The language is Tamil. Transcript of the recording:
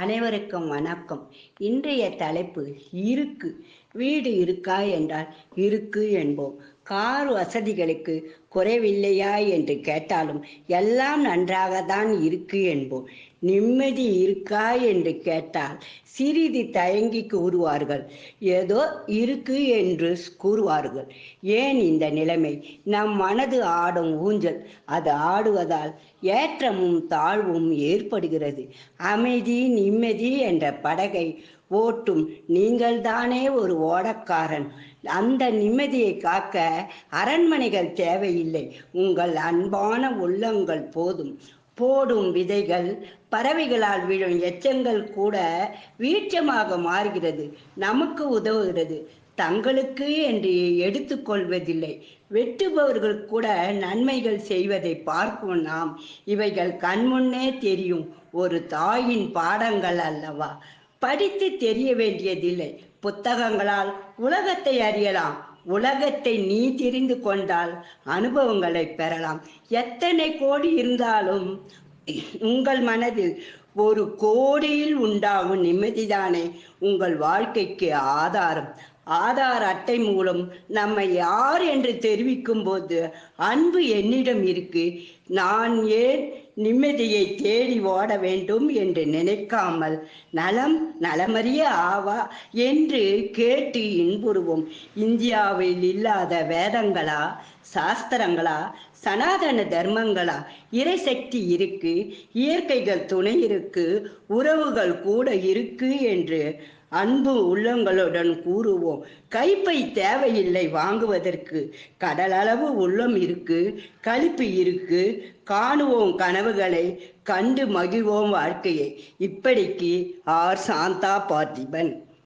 அனைவருக்கும் வணக்கம். இன்றைய தலைப்பு இருக்கு. வீடு இருக்கா என்றால் இருக்கு என்போம். கார் வசதிகளுக்கு குறைவில்லையா என்று கேட்டாலும் எல்லாம் நன்றாகத்தான் இருக்கு என்போம். நிம்மதி இருக்கா என்று கேட்டால் சிறிது தயங்கி கூறுவார்கள். ஏதோ இருக்கு என்று கூறுவார்கள். ஏன் இந்த நிலைமை? நம் மனது ஆடும் ஊஞ்சல். அது ஆடுவதால் ஏற்றமும் தாழ்வும் ஏற்படுகிறது. அமைதி நிம்மதி என்ற படகை ஓட்டும் நீங்கள்தானே ஒரு ஓடக்காரன். அந்த நிம்மதியை காக்க அரண்மனைகள் தேவையில்லை. உங்கள் அன்பான உள்ளங்கள் போதும். போடும் விதைகள், பறவைகளால் விழும் எச்சங்கள் கூட வீச்சமாக மாறுகிறது. நமக்கு உதவுகிறது. தங்களுக்கு என்று எடுத்துக்கொள்வதில்லை. வெட்டுபவர்கள் கூட நன்மைகள் செய்வதை பார்க்கும் நாம். இவைகள் கண்முன்னே தெரியும். ஒரு தாயின் பாடங்கள் அல்லவா? படித்து தெரிய வேண்டியதில்லை. புத்தகங்களால் உலகத்தை அறியலாம். உலகத்தை நீ தெரிந்து கொண்டால் அனுபவங்களை பெறலாம். எத்தனை கோடி இருந்தாலும் உங்கள் மனதில் ஒரு கோடியில் உண்டாகும் நிம்மதிதானே உங்கள் வாழ்க்கைக்கு ஆதாரம். ஆதார் அட்டை மூலம் நம்மை யார் என்று தெரிவிக்கும் போது அன்பு என்னிடம் இருக்கு, நான் ஏன் நிம்மதியை தேடி ஓட வேண்டும் என்று நினைக்காமல் நலம் நலமறிய ஆவா என்று கேட்டு இன்புறுவோம். இந்தியாவில் இல்லாத வேதங்களா, சாஸ்திரங்களா, சனாதன தர்மங்களா? இறைசக்தி இருக்கு, இயற்கைகள் துணை இருக்கு, உறவுகள் கூட இருக்கு என்று அன்பு உள்ளங்களுடன் கூறுவோம். கைப்பை தேவையில்லை வாங்குவதற்கு. கடலளவு உள்ளம் இருக்கு, களிப்பு இருக்கு. காணுவோம் கனவுகளை, கண்டு மகிழ்வோம் வாழ்க்கையை. இப்படிக்கு ஆர் சாந்தா பார்த்திபன்.